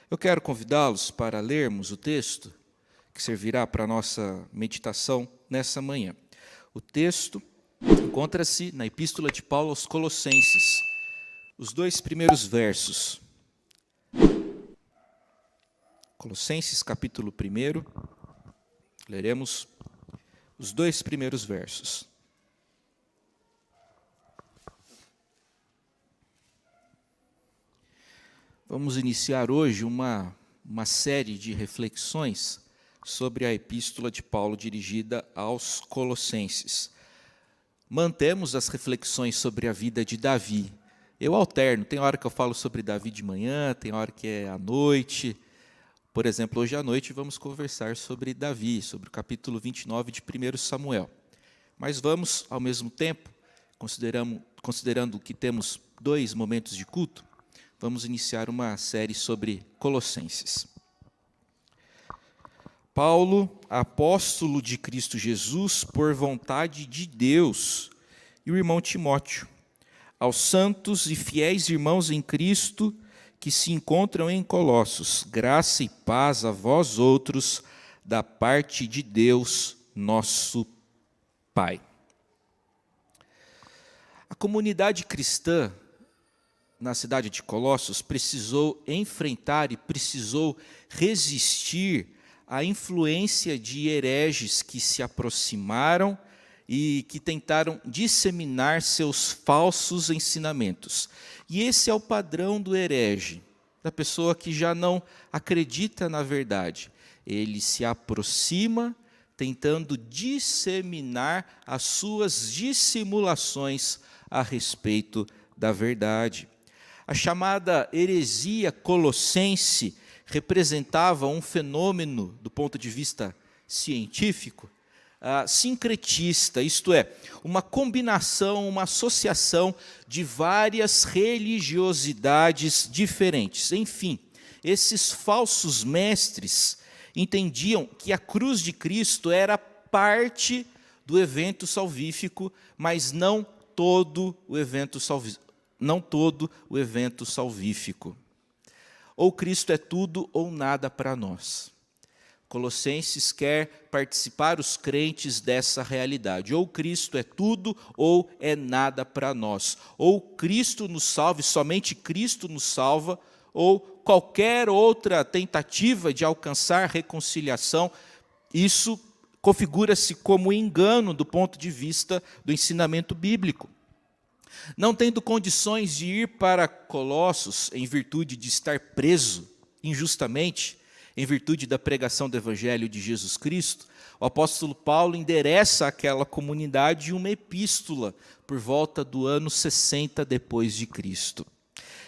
Eu quero convidá-los para lermos o texto que servirá para a nossa meditação nessa manhã. O texto encontra-se na Epístola de Paulo aos Colossenses, os 2 primeiros versos. Colossenses, capítulo 1, leremos os 2 primeiros versos. Vamos iniciar hoje uma série de reflexões sobre a Epístola de Paulo dirigida aos Colossenses. Mantemos as reflexões sobre a vida de Davi. Eu alterno, tem hora que eu falo sobre Davi de manhã, tem hora que é à noite. Por exemplo, hoje à noite vamos conversar sobre Davi, sobre o capítulo 29 de 1 Samuel. Mas vamos, ao mesmo tempo, considerando que temos 2 momentos de culto, vamos iniciar uma série sobre Colossenses. Paulo, apóstolo de Cristo Jesus, por vontade de Deus, e o irmão Timóteo, aos santos e fiéis irmãos em Cristo que se encontram em Colossos, graça e paz a vós outros, da parte de Deus, nosso Pai. A comunidade cristã na cidade de Colossos precisou enfrentar e precisou resistir à influência de hereges que se aproximaram e que tentaram disseminar seus falsos ensinamentos. E esse é o padrão do herege, da pessoa que já não acredita na verdade. Ele se aproxima tentando disseminar as suas dissimulações a respeito da verdade. A chamada heresia colossense representava um fenômeno, do ponto de vista científico, sincretista, isto é, uma combinação, uma associação de várias religiosidades diferentes. Enfim, esses falsos mestres entendiam que a cruz de Cristo era parte do evento salvífico, mas não todo o evento salvífico. Ou Cristo é tudo ou nada para nós. Colossenses quer participar os crentes dessa realidade. Ou Cristo é tudo ou é nada para nós. Ou Cristo nos salva, e somente Cristo nos salva, ou qualquer outra tentativa de alcançar reconciliação, isso configura-se como engano do ponto de vista do ensinamento bíblico. Não tendo condições de ir para Colossos em virtude de estar preso injustamente, em virtude da pregação do Evangelho de Jesus Cristo, o apóstolo Paulo endereça àquela comunidade uma epístola por volta do ano 60 depois de Cristo.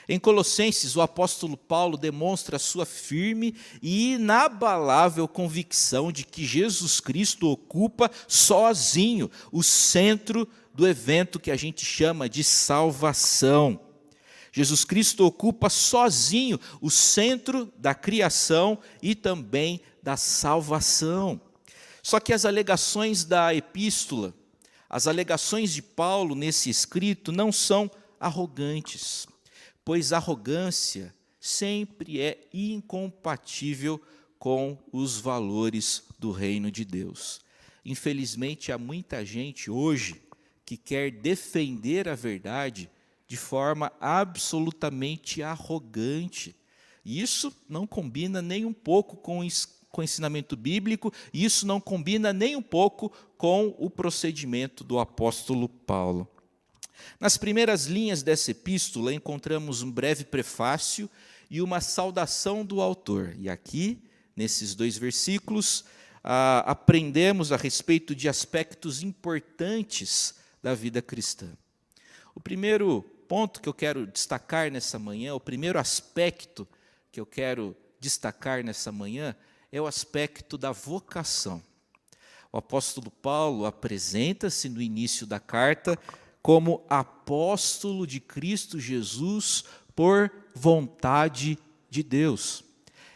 Em Colossenses, o apóstolo Paulo demonstra a sua firme e inabalável convicção de que Jesus Cristo ocupa sozinho o centro do evento que a gente chama de salvação. Jesus Cristo ocupa sozinho o centro da criação e também da salvação. Só que as alegações da epístola, as alegações de Paulo nesse escrito não são arrogantes, pois arrogância sempre é incompatível com os valores do reino de Deus. Infelizmente, há muita gente hoje que quer defender a verdade de forma absolutamente arrogante. E isso não combina nem um pouco com o ensinamento bíblico, e isso não combina nem um pouco com o procedimento do apóstolo Paulo. Nas primeiras linhas dessa epístola, encontramos um breve prefácio e uma saudação do autor. E aqui, nesses 2 versículos, aprendemos a respeito de aspectos importantes da vida cristã. O primeiro ponto que eu quero destacar nessa manhã, o primeiro aspecto que eu quero destacar nessa manhã, é o aspecto da vocação. O apóstolo Paulo apresenta-se no início da carta como apóstolo de Cristo Jesus por vontade de Deus.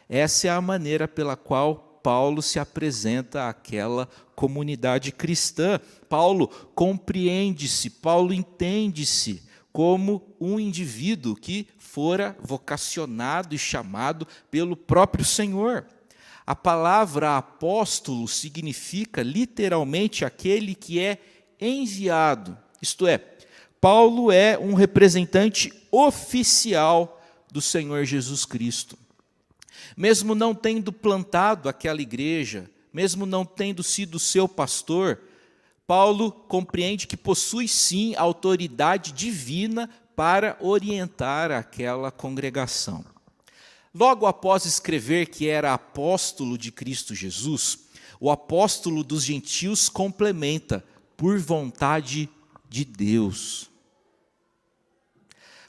Essa é a maneira pela qual Paulo se apresenta àquela comunidade cristã. Paulo compreende-se, Paulo entende-se como um indivíduo que fora vocacionado e chamado pelo próprio Senhor. A palavra apóstolo significa literalmente aquele que é enviado. Isto é, Paulo é um representante oficial do Senhor Jesus Cristo. Mesmo não tendo plantado aquela igreja, mesmo não tendo sido seu pastor, Paulo compreende que possui sim autoridade divina para orientar aquela congregação. Logo após escrever que era apóstolo de Cristo Jesus, o apóstolo dos gentios complementa, por vontade de Deus.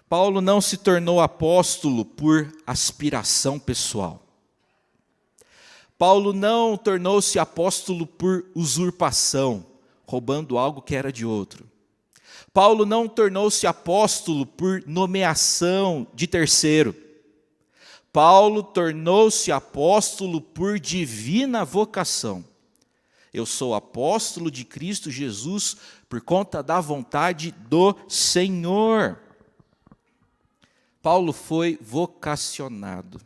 Paulo não se tornou apóstolo por aspiração pessoal. Paulo não tornou-se apóstolo por usurpação, roubando algo que era de outro. Paulo não tornou-se apóstolo por nomeação de terceiro. Paulo tornou-se apóstolo por divina vocação. Eu sou apóstolo de Cristo Jesus por conta da vontade do Senhor. Paulo foi vocacionado.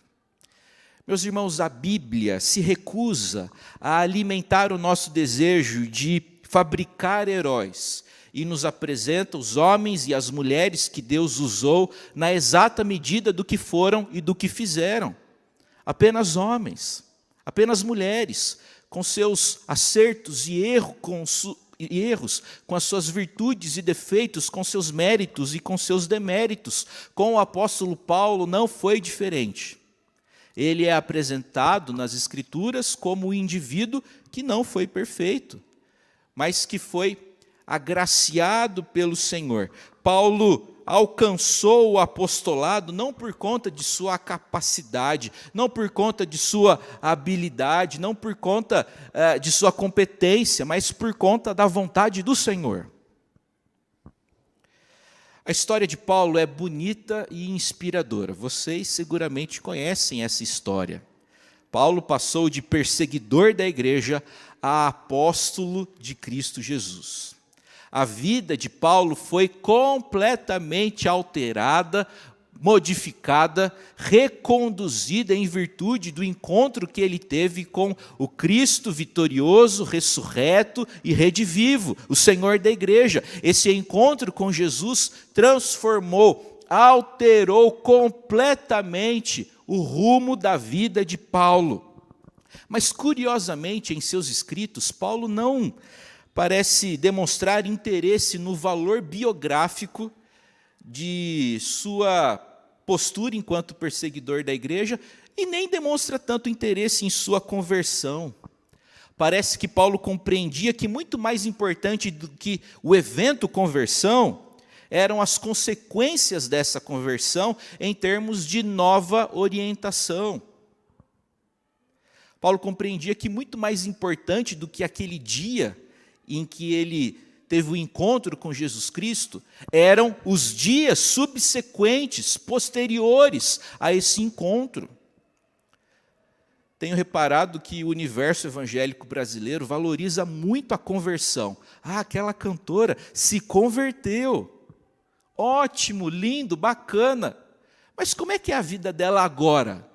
Meus irmãos, a Bíblia se recusa a alimentar o nosso desejo de fabricar heróis e nos apresenta os homens e as mulheres que Deus usou na exata medida do que foram e do que fizeram. Apenas homens, apenas mulheres, com seus acertos e erros, com as suas virtudes e defeitos, com seus méritos e com seus deméritos. Com o apóstolo Paulo não foi diferente. Ele é apresentado nas Escrituras como um indivíduo que não foi perfeito, mas que foi agraciado pelo Senhor. Paulo alcançou o apostolado não por conta de sua capacidade, não por conta de sua habilidade, não por conta de sua competência, mas por conta da vontade do Senhor. A história de Paulo é bonita e inspiradora. Vocês seguramente conhecem essa história. Paulo passou de perseguidor da igreja a apóstolo de Cristo Jesus. A vida de Paulo foi completamente alterada, modificada, reconduzida em virtude do encontro que ele teve com o Cristo vitorioso, ressurreto e redivivo, o Senhor da igreja. Esse encontro com Jesus transformou, alterou completamente o rumo da vida de Paulo. Mas, curiosamente, em seus escritos, Paulo não parece demonstrar interesse no valor biográfico de sua postura enquanto perseguidor da igreja e nem demonstra tanto interesse em sua conversão. Parece que Paulo compreendia que muito mais importante do que o evento conversão eram as consequências dessa conversão em termos de nova orientação. Paulo compreendia que muito mais importante do que aquele dia em que ele teve o encontro com Jesus Cristo, eram os dias subsequentes, posteriores a esse encontro. Tenho reparado que o universo evangélico brasileiro valoriza muito a conversão. Ah, aquela cantora se converteu. Ótimo, lindo, bacana. Mas como é que é a vida dela agora?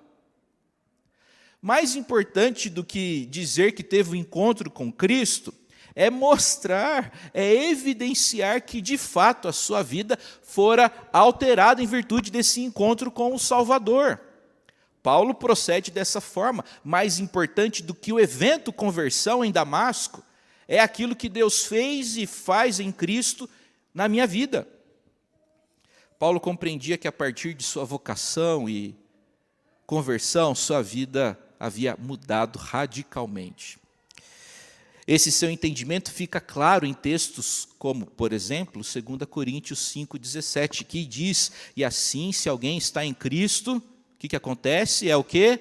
Mais importante do que dizer que teve um encontro com Cristo, é mostrar, é evidenciar que, de fato, a sua vida fora alterada em virtude desse encontro com o Salvador. Paulo procede dessa forma. Mais importante do que o evento conversão em Damasco, é aquilo que Deus fez e faz em Cristo na minha vida. Paulo compreendia que, a partir de sua vocação e conversão, sua vida havia mudado radicalmente. Esse seu entendimento fica claro em textos como, por exemplo, 2 Coríntios 5,17, que diz: e assim, se alguém está em Cristo, o que acontece? É o quê?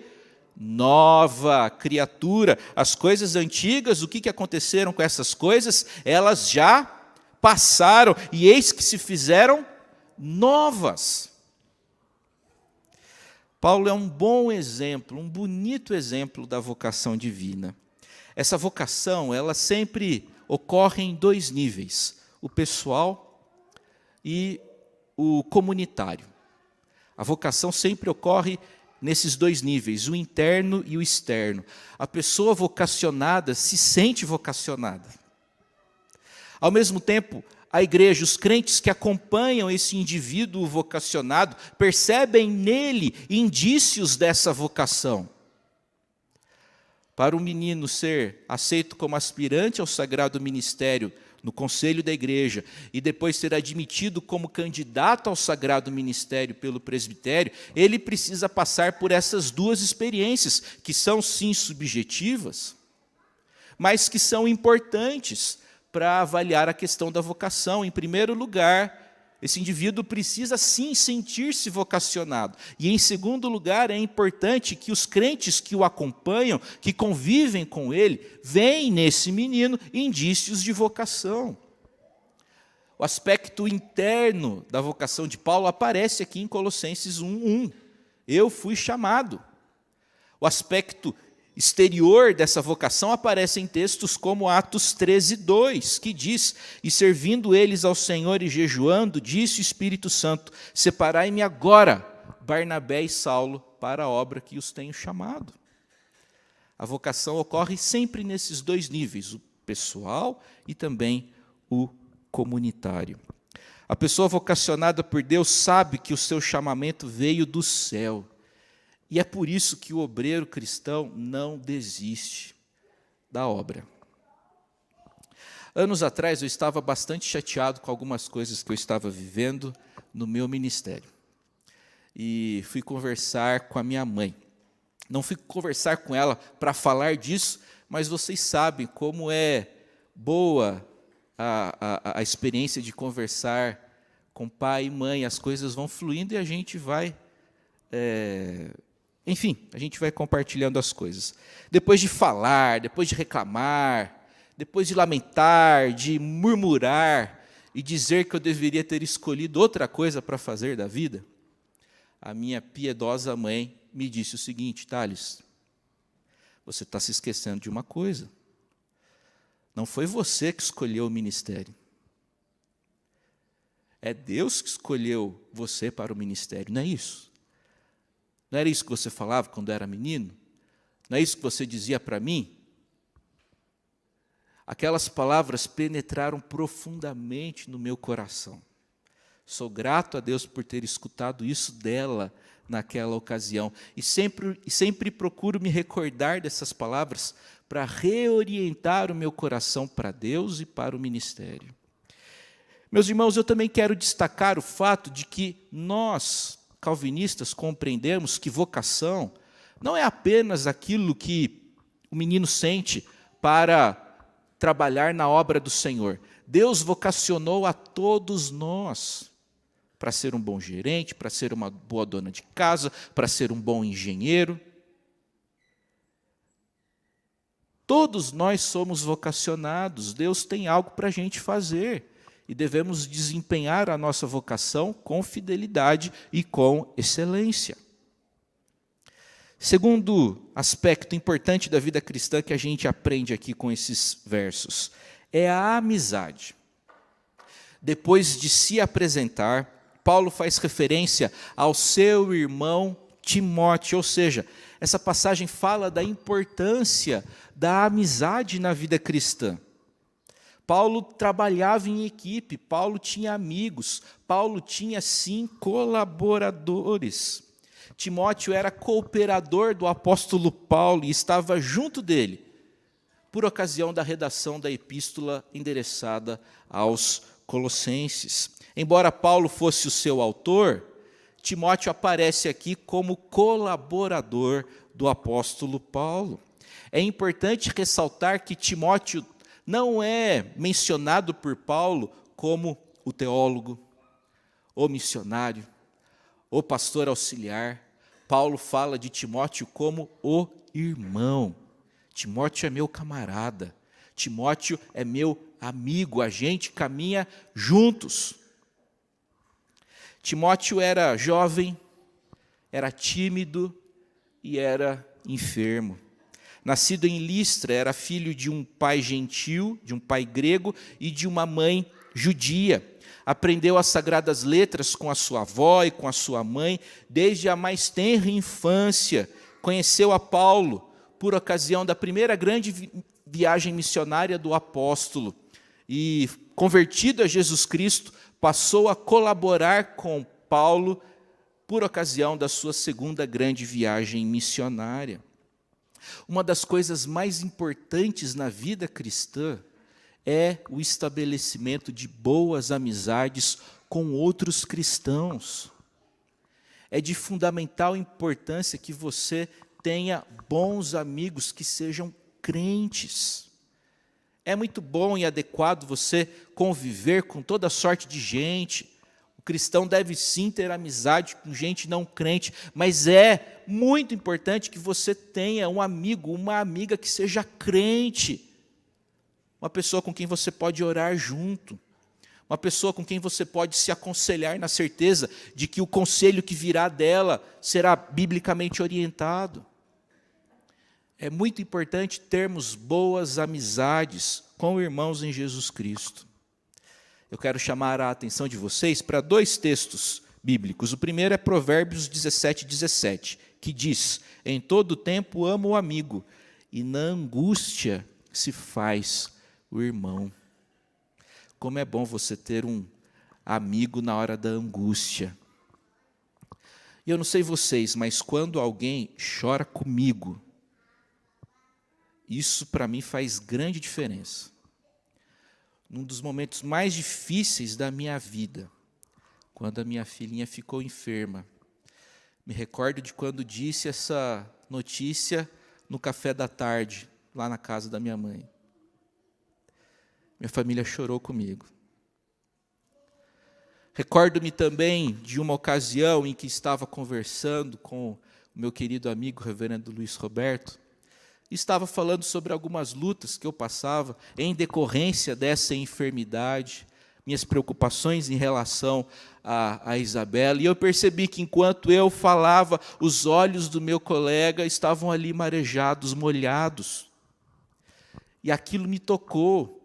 Nova criatura. As coisas antigas, o que aconteceram com essas coisas? Elas já passaram, e eis que se fizeram novas. Paulo é um bom exemplo, um bonito exemplo da vocação divina. Essa vocação, ela sempre ocorre em dois níveis, o pessoal e o comunitário. A vocação sempre ocorre nesses dois níveis, o interno e o externo. A pessoa vocacionada se sente vocacionada. Ao mesmo tempo, a igreja, os crentes que acompanham esse indivíduo vocacionado, percebem nele indícios dessa vocação. Para um menino ser aceito como aspirante ao sagrado ministério no conselho da igreja e depois ser admitido como candidato ao sagrado ministério pelo presbitério, ele precisa passar por essas duas experiências, que são sim subjetivas, mas que são importantes para avaliar a questão da vocação. Em primeiro lugar, esse indivíduo precisa sim sentir-se vocacionado. E em segundo lugar, é importante que os crentes que o acompanham, que convivem com ele, veem nesse menino indícios de vocação. O aspecto interno da vocação de Paulo aparece aqui em Colossenses 1:1. Eu fui chamado. O aspecto exterior dessa vocação aparece em textos como Atos 13:2, que diz: e servindo eles ao Senhor e jejuando, disse o Espírito Santo: separai-me agora, Barnabé e Saulo, para a obra que os tenho chamado. A vocação ocorre sempre nesses dois níveis, o pessoal e também o comunitário. A pessoa vocacionada por Deus sabe que o seu chamamento veio do céu. E é por isso que o obreiro cristão não desiste da obra. Anos atrás eu estava bastante chateado com algumas coisas que eu estava vivendo no meu ministério. E fui conversar com a minha mãe. Não fui conversar com ela para falar disso, mas vocês sabem como é boa a experiência de conversar com pai e mãe. As coisas vão fluindo e a gente vai... Enfim, a gente vai compartilhando as coisas. Depois de falar, depois de reclamar, depois de lamentar, de murmurar e dizer que eu deveria ter escolhido outra coisa para fazer da vida, a minha piedosa mãe me disse o seguinte: Thales, você está se esquecendo de uma coisa. Não foi você que escolheu o ministério. É Deus que escolheu você para o ministério, não é isso? Não era isso que você falava quando era menino? Não é isso que você dizia para mim? Aquelas palavras penetraram profundamente no meu coração. Sou grato a Deus por ter escutado isso dela naquela ocasião. E sempre procuro me recordar dessas palavras para reorientar o meu coração para Deus e para o ministério. Meus irmãos, eu também quero destacar o fato de que nós, calvinistas, compreendemos que vocação não é apenas aquilo que o menino sente para trabalhar na obra do Senhor. Deus vocacionou a todos nós para ser um bom gerente, para ser uma boa dona de casa, para ser um bom engenheiro. Todos nós somos vocacionados. Deus tem algo para a gente fazer. E devemos desempenhar a nossa vocação com fidelidade e com excelência. Segundo aspecto importante da vida cristã que a gente aprende aqui com esses versos, é a amizade. Depois de se apresentar, Paulo faz referência ao seu irmão Timóteo, ou seja, essa passagem fala da importância da amizade na vida cristã. Paulo trabalhava em equipe, Paulo tinha amigos, Paulo tinha, sim, colaboradores. Timóteo era cooperador do apóstolo Paulo e estava junto dele, por ocasião da redação da epístola endereçada aos Colossenses. Embora Paulo fosse o seu autor, Timóteo aparece aqui como colaborador do apóstolo Paulo. É importante ressaltar que Timóteo não é mencionado por Paulo como o teólogo, o missionário, o pastor auxiliar. Paulo fala de Timóteo como o irmão. Timóteo é meu camarada. Timóteo é meu amigo. A gente caminha juntos. Timóteo era jovem, era tímido e era enfermo. Nascido em Listra, era filho de um pai gentil, de um pai grego e de uma mãe judia. Aprendeu as sagradas letras com a sua avó e com a sua mãe, desde a mais tenra infância. Conheceu a Paulo por ocasião da primeira grande viagem missionária do apóstolo. E, convertido a Jesus Cristo, passou a colaborar com Paulo por ocasião da sua segunda grande viagem missionária. Uma das coisas mais importantes na vida cristã é o estabelecimento de boas amizades com outros cristãos. É de fundamental importância que você tenha bons amigos que sejam crentes. É muito bom e adequado você conviver com toda sorte de gente. O cristão deve sim ter amizade com gente não crente, mas é muito importante que você tenha um amigo, uma amiga que seja crente. Uma pessoa com quem você pode orar junto. Uma pessoa com quem você pode se aconselhar na certeza de que o conselho que virá dela será biblicamente orientado. É muito importante termos boas amizades com irmãos em Jesus Cristo. Eu quero chamar a atenção de vocês para 2 textos bíblicos. O primeiro é Provérbios 17:17, que diz: em todo tempo amo o amigo, e na angústia se faz o irmão. Como é bom você ter um amigo na hora da angústia. E eu não sei vocês, mas quando alguém chora comigo, isso para mim faz grande diferença. Num dos momentos mais difíceis da minha vida, quando a minha filhinha ficou enferma, me recordo de quando disse essa notícia no café da tarde, lá na casa da minha mãe. Minha família chorou comigo. Recordo-me também de uma ocasião em que estava conversando com o meu querido amigo, reverendo Luiz Roberto, e estava falando sobre algumas lutas que eu passava em decorrência dessa enfermidade, minhas preocupações em relação a Isabela, e eu percebi que enquanto eu falava, os olhos do meu colega estavam ali marejados, molhados, e aquilo me tocou.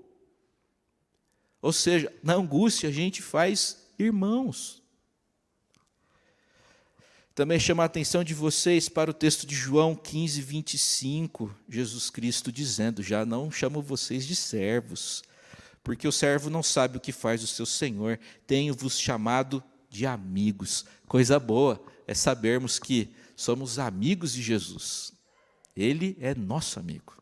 Ou seja, na angústia a gente faz irmãos. Também chamo a atenção de vocês para o texto de João 15:25, Jesus Cristo dizendo: já não chamo vocês de servos, porque o servo não sabe o que faz o seu senhor, tenho-vos chamado de amigos. Coisa boa é sabermos que somos amigos de Jesus. Ele é nosso amigo.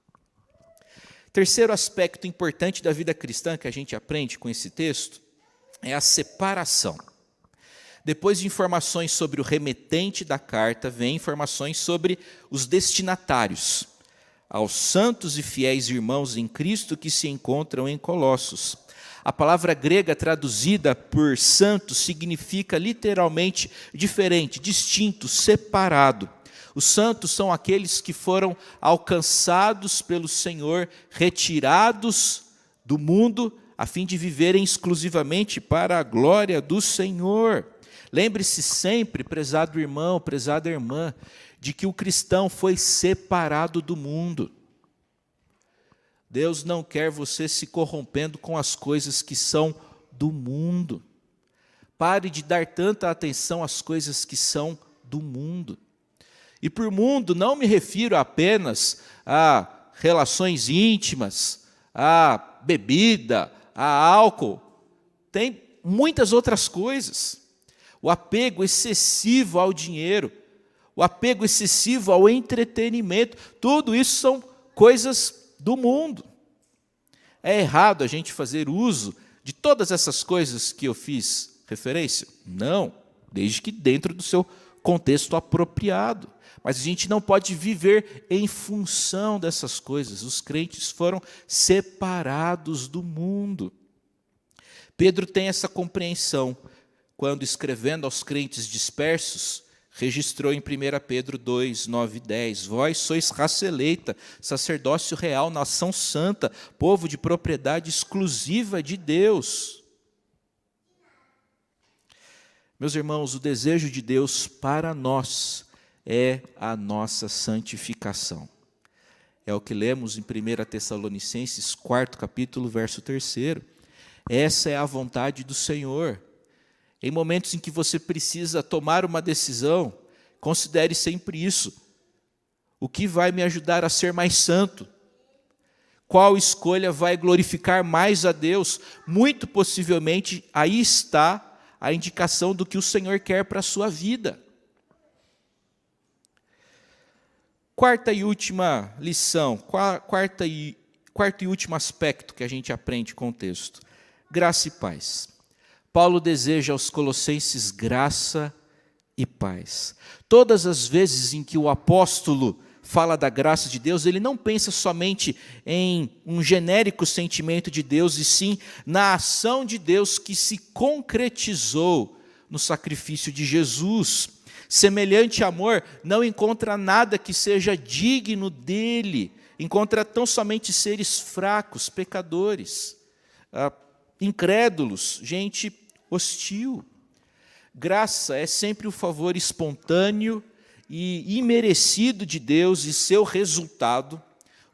Terceiro aspecto importante da vida cristã que a gente aprende com esse texto é a separação. Depois de informações sobre o remetente da carta, vem informações sobre os destinatários, aos santos e fiéis irmãos em Cristo que se encontram em Colossos. A palavra grega traduzida por santo significa literalmente diferente, distinto, separado. Os santos são aqueles que foram alcançados pelo Senhor, retirados do mundo, a fim de viverem exclusivamente para a glória do Senhor. Lembre-se sempre, prezado irmão, prezada irmã, de que o cristão foi separado do mundo. Deus não quer você se corrompendo com as coisas que são do mundo. Pare de dar tanta atenção às coisas que são do mundo. E por mundo não me refiro apenas a relações íntimas, a bebida, a álcool. Tem muitas outras coisas. O apego excessivo ao dinheiro, o apego excessivo ao entretenimento, tudo isso são coisas do mundo. É errado a gente fazer uso de todas essas coisas que eu fiz referência? Não, desde que dentro do seu contexto apropriado. Mas a gente não pode viver em função dessas coisas. Os crentes foram separados do mundo. Pedro tem essa compreensão quando, escrevendo aos crentes dispersos, registrou em 1 Pedro 2, 9 e 10, vós sois raça eleita, sacerdócio real, nação santa, povo de propriedade exclusiva de Deus. Meus irmãos, o desejo de Deus para nós é a nossa santificação. É o que lemos em 1 Tessalonicenses, 4º capítulo, verso 3. Essa é a vontade do Senhor. Em momentos em que você precisa tomar uma decisão, considere sempre isso. O que vai me ajudar a ser mais santo? Qual escolha vai glorificar mais a Deus? Muito possivelmente, aí está a indicação do que o Senhor quer para a sua vida. Quarta e última lição, quarto e último aspecto que a gente aprende com o texto. Graça e paz. Paulo deseja aos colossenses graça e paz. Todas as vezes em que o apóstolo fala da graça de Deus, ele não pensa somente em um genérico sentimento de Deus, e sim na ação de Deus que se concretizou no sacrifício de Jesus. Semelhante amor não encontra nada que seja digno dele, encontra tão somente seres fracos, pecadores, incrédulos, gente hostil. Graça é sempre o favor espontâneo e imerecido de Deus, e seu resultado,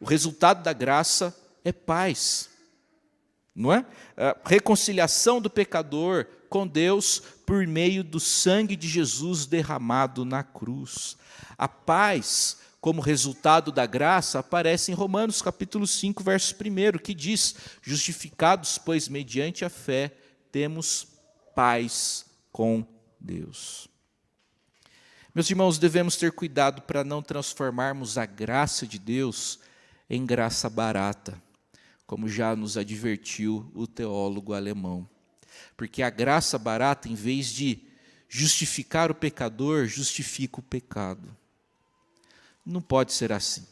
o resultado da graça, é paz. Não é? A reconciliação do pecador com Deus por meio do sangue de Jesus derramado na cruz. A paz, como resultado da graça, aparece em Romanos capítulo 5, verso 1, que diz: justificados, pois, mediante a fé, temos paz com Deus. Meus irmãos, devemos ter cuidado para não transformarmos a graça de Deus em graça barata, como já nos advertiu o teólogo alemão. Porque a graça barata, em vez de justificar o pecador, justifica o pecado. Não pode ser assim.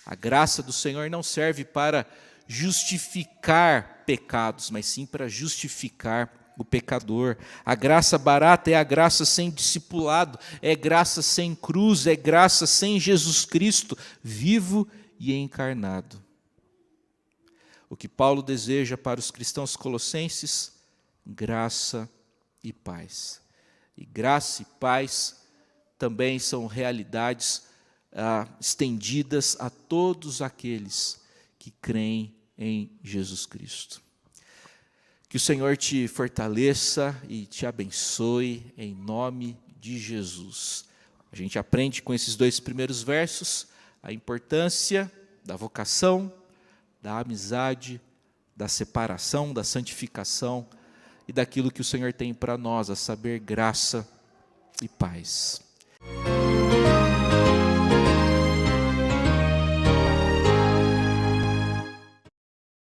A graça do Senhor não serve para justificar pecados, mas sim para justificar o pecador. A graça barata é a graça sem discipulado, é graça sem cruz, é graça sem Jesus Cristo, vivo e encarnado. O que Paulo deseja para os cristãos colossenses? Graça e paz. E graça e paz também são realidades estendidas a todos aqueles que creem em Jesus Cristo. Que o Senhor te fortaleça e te abençoe em nome de Jesus. A gente aprende com esses 2 primeiros versos a importância da vocação, da amizade, da separação, da santificação e daquilo que o Senhor tem para nós, a saber, graça e paz.